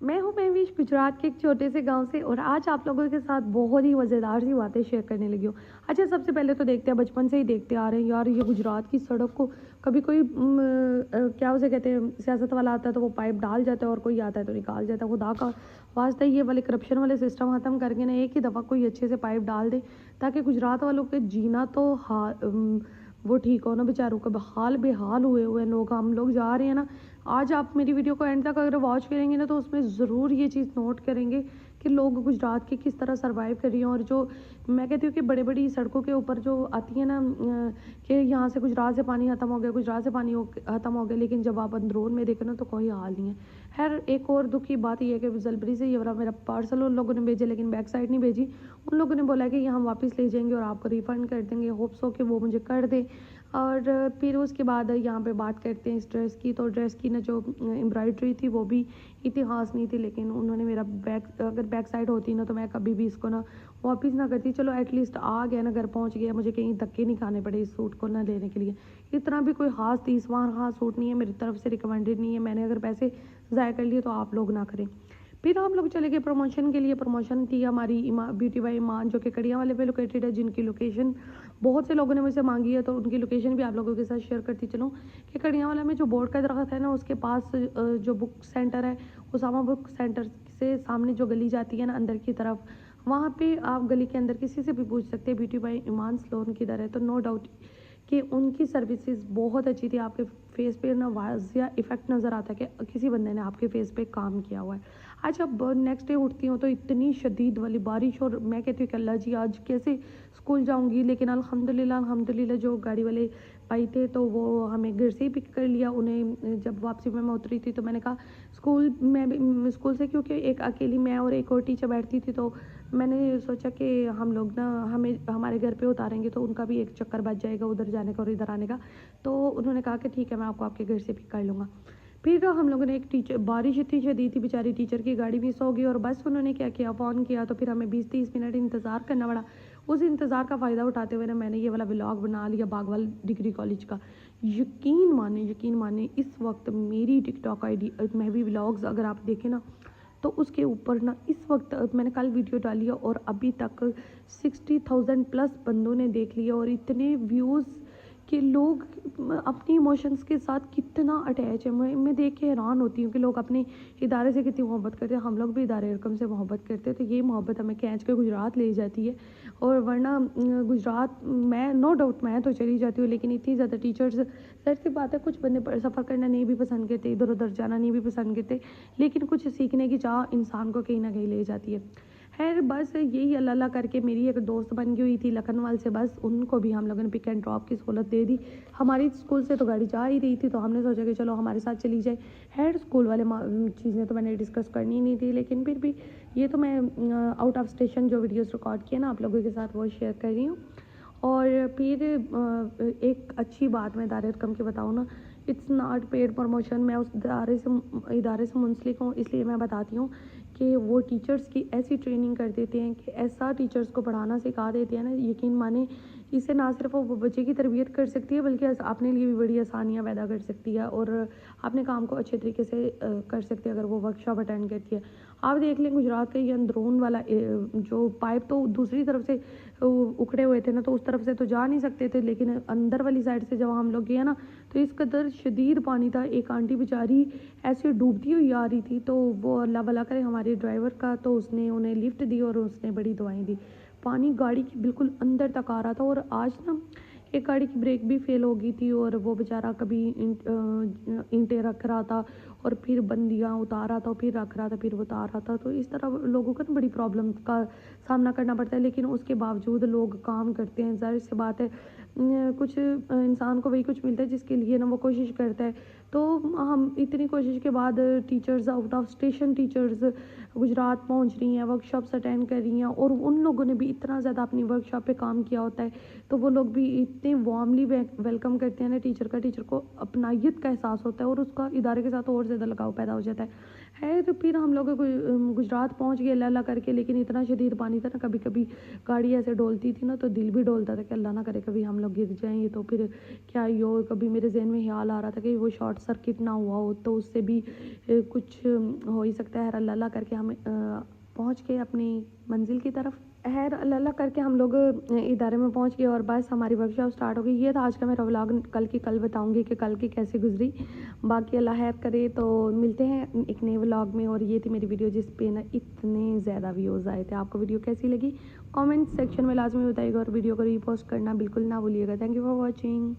मैं हूँ महवीश, गुजरात के एक छोटे से गांव से, और आज आप लोगों के साथ बहुत ही मज़ेदार सी बातें शेयर करने लगी हूँ। अच्छा, सबसे पहले तो देखते हैं, बचपन से ही देखते आ रहे हैं यार, ये गुजरात की सड़क को कभी कोई क्या उसे कहते हैं, सियासत वाला आता है तो वो पाइप डाल जाता है, और कोई आता है तो निकाल जाता है। खुदा का वास्ता ये वाले करप्शन वाले सिस्टम ख़त्म करके ना एक ही दफ़ा कोई अच्छे से पाइप डाल दे, ताकि गुजरात वालों के जीना तो वो ठीक हो ना। बेचारों का हाल बेहाल हुए हुए लोग, हम लोग जा रहे हैं ना। आज आप मेरी वीडियो को एंड तक अगर वॉच करेंगे ना, तो उसमें ज़रूर ये चीज़ नोट करेंगे कि लोग गुजरात के किस तरह सर्वाइव कर रही हैं। और जो मैं कहती हूँ कि बड़ी बड़ी सड़कों के ऊपर जो आती है ना कि यहाँ से गुजरात से पानी ख़त्म हो गया, गुजरात से पानी ख़त्म हो गया, लेकिन जब आप अंदरून में देखें ना तो कोई हाल नहीं है। खैर, एक और दुख की बात यह है कि जलपरी से ये वाला मेरा पार्सल उन लोगों ने भेजा, लेकिन बैक साइड नहीं भेजी। उन लोगों ने बोला कि ये हम वापस ले जाएंगे और आपको रिफ़ंड कर देंगे। होप्स हो कि वो मुझे कर दे। और फिर उसके बाद यहाँ पे बात करते हैं इस ड्रेस की। तो ड्रेस की ना जो एम्ब्रॉयडरी थी वो भी इतिहास नहीं थी, लेकिन उन्होंने मेरा अगर बैक साइड होती ना तो मैं कभी भी इसको ना वापस ना करती। चलो एटलीस्ट आ गया ना, घर पहुँच गया, मुझे कहीं धक्के नहीं खाने पड़े इस सूट को ना लेने के लिए। इतना भी कोई खास 30वां सूट नहीं है, मेरी तरफ से रिकमेंडेड नहीं है। मैंने अगर पैसे ज़ाया कर लिए तो आप लोग ना करें। फिर हम लोग चले गए प्रमोशन के लिए। प्रमोशन थी हमारी ब्यूटी बाई ईमान, जो कि कड़िया वाले पे लोकेटेड है, जिनकी लोकेशन बहुत से लोगों ने मुझसे मांगी है, तो उनकी लोकेशन भी आप लोगों के साथ शेयर करती चलूँ कि कड़िया वाला में जो बोर्ड का दरख्त है ना, उसके पास जो बुक सेंटर है, उसामा बुक सेंटर से सामने जो गली जाती है ना अंदर की तरफ, वहाँ पे आप गली के अंदर किसी से भी पूछ सकते हैं ब्यूटी बाई ईमान सलोन किधर है। तो नो डाउट कि उनकी सर्विसेज बहुत अच्छी थी। आपके फेस पे ना वाज़िया इफ़ेक्ट नज़र आता है कि किसी बंदे ने आपके फेस पे काम किया हुआ है। आज जब नेक्स्ट डे उठती हूँ तो इतनी शदीद वाली बारिश, और मैं कहती हूँ कि अल्लाह जी आज कैसे स्कूल जाऊँगी। लेकिन अल्हम्दुलिल्लाह जो गाड़ी वाले भाई थे तो वो हमें घर से ही पिक कर लिया। उन्हें जब वापसी में मैं उतरी थी तो मैंने कहा स्कूल में भी स्कूल से, क्योंकि एक अकेली मैं और एक और टीचर बैठती थी, तो मैंने सोचा कि हम लोग ना हमें हमारे घर पे उतारेंगे तो उनका भी एक चक्कर बच जाएगा उधर जाने का और इधर आने का। तो उन्होंने कहा कि ठीक है, मैं आपको आपके घर से पिक कर लूँगा। फिर हम लोगों ने एक टीचर, बारिश इतनी शदीद थी, बेचारी टीचर की गाड़ी मिस हो गई, और बस उन्होंने क्या किया, फ़ोन किया, तो फिर हमें 20-30 मिनट इंतज़ार करना पड़ा। उस इंतज़ार का फ़ायदा उठाते हुए ना मैंने ये वाला व्लॉग बना लिया बागवाल डिग्री कॉलेज का। यकीन माने इस वक्त मेरी टिकटॉक आईडी मैं भी व्लॉग्स अगर आप देखें ना, तो उसके ऊपर ना इस वक्त मैंने कल वीडियो डाली है और अभी तक 60,000 प्लस बंदों ने देख लिया, और इतने व्यूज़ कि लोग अपनी इमोशंस के साथ कितना अटैच है। मैं देख के हैरान होती हूँ कि लोग अपने इदारे से कितनी मोहब्बत करते हैं। हम लोग भी इदारे रकम से मोहब्बत करते हैं, तो ये मोहब्बत हमें खींच के गुजरात ले जाती है। और वरना गुजरात मैं नो डाउट मैं तो चली जाती हूँ, लेकिन इतनी ज़्यादा टीचर्स, ज़ाहिर सी बात है कुछ बंदे सफ़र करना नहीं भी पसंद करते, इधर उधर जाना नहीं भी पसंद करते, लेकिन कुछ सीखने की चाह इंसान को कहीं ना कहीं ले जाती है। खैर, बस यही अल्लाह अल्लाह करके मेरी एक दोस्त बन गई हुई थी लखनवाल से, बस उनको भी हम लोगों ने पिक एंड ड्रॉप की सहूलत दे दी। हमारी स्कूल से तो गाड़ी जा ही रही थी, तो हमने सोचा कि चलो हमारे साथ चली जाए। खैर, स्कूल वाले चीज़ें तो मैंने डिस्कस करनी नहीं थी, लेकिन फिर भी ये तो मैं आउट ऑफ स्टेशन जो वीडियोस रिकॉर्ड किए ना आप लोगों के साथ वो शेयर कर रही हूँ। और फिर एक अच्छी बात मैं दायरे रकम की बताऊँ ना, इट्स नॉट पेड प्रमोशन। मैं उस इदारे से मुंसलिक हूँ, इसलिए मैं बताती हूँ कि वो टीचर्स की ऐसी ट्रेनिंग कर देते हैं कि ऐसा टीचर्स को पढ़ाना सिखा देते हैं ना, यकीन माने इससे ना सिर्फ वो बच्चे की तरबियत कर सकती है, बल्कि अपने लिए भी बड़ी आसानियाँ पैदा कर सकती है, और अपने काम को अच्छे तरीके से कर सकती है अगर वो वर्कशॉप अटेंड करती है। आप देख लें गुजरात का ये अंदरून वाला जो पाइप तो दूसरी तरफ से उखड़े हुए थे ना, तो उस तरफ से तो जा नहीं सकते थे, लेकिन अंदर वाली साइड से जब हम लोग गए ना, तो इस कदर शदीद पानी था। एक आंटी बेचारी ऐसे डूबती हुई आ रही थी, तो वो अल्लाह भला करे हमारे ड्राइवर का, तो उसने उन्हें लिफ्ट दी और उसने बड़ी दुआएं दी। पानी गाड़ी के बिल्कुल अंदर तक आ रहा था, और आज ना एक गाड़ी की ब्रेक भी फेल हो गई थी, और वो बेचारा कभी ईंटें रख रहा था और फिर बंदियाँ उतार रहा था, फिर रख रहा था, फिर उतार रहा था। तो इस तरह लोगों को ना बड़ी प्रॉब्लम का सामना करना पड़ता है, लेकिन उसके बावजूद लोग काम करते हैं। ज़ाहिर सी बात है कुछ इंसान को वही कुछ मिलता है जिसके लिए ना वो कोशिश करता है। तो हम इतनी कोशिश के बाद teachers, out of station teachers Gujarat पहुंच रही हैं, वर्कशॉप्स अटेंड कर रही हैं, और उन लोगों ने भी इतना ज़्यादा अपनी वर्कशॉप पे काम किया होता है, तो वो लोग भी इतने वार्मली वेलकम करते हैं ना टीचर का। टीचर को अपनायत का एहसास होता है और उसका इदारे के साथ और ज़्यादा लगाव पैदा हो जाता है। तो फिर हम लोग गुजरात पहुंच गए अल्लाह अल्लाह करके, लेकिन इतना शदीद पानी था ना, कभी कभी गाड़ी ऐसे डोलती थी ना तो दिल भी डोलता था कि अल्लाह ना करे कभी हम लोग गिर जाएँ, तो फिर क्या ही हो। कभी मेरे जहन में ख्याल आ रहा था कि वो शॉर्ट सर्किट ना हुआ हो तो उससे भी कुछ हो ही सकता है। अल्लाह अल्लाह करके हम पहुँच गए अपनी मंजिल की तरफ। खैर अल्लाह अल्लाह करके हम लोग इदारे में पहुंच गए और बस हमारी वर्कशॉप स्टार्ट हो गई। ये था आज का मेरा व्लॉग। कल की कल बताऊंगी कि कल की कैसे गुजरी। बाकी अल्लाह खैर करे तो मिलते हैं एक नए व्लॉग में। और ये थी मेरी वीडियो जिस पे ना इतने ज़्यादा व्यूज़ आए थे। आपको वीडियो कैसी लगी कमेंट सेक्शन में लाजमी बताइएगा और वीडियो को रीपोस्ट करना बिल्कुल ना भूलिएगा। Thank you for watching.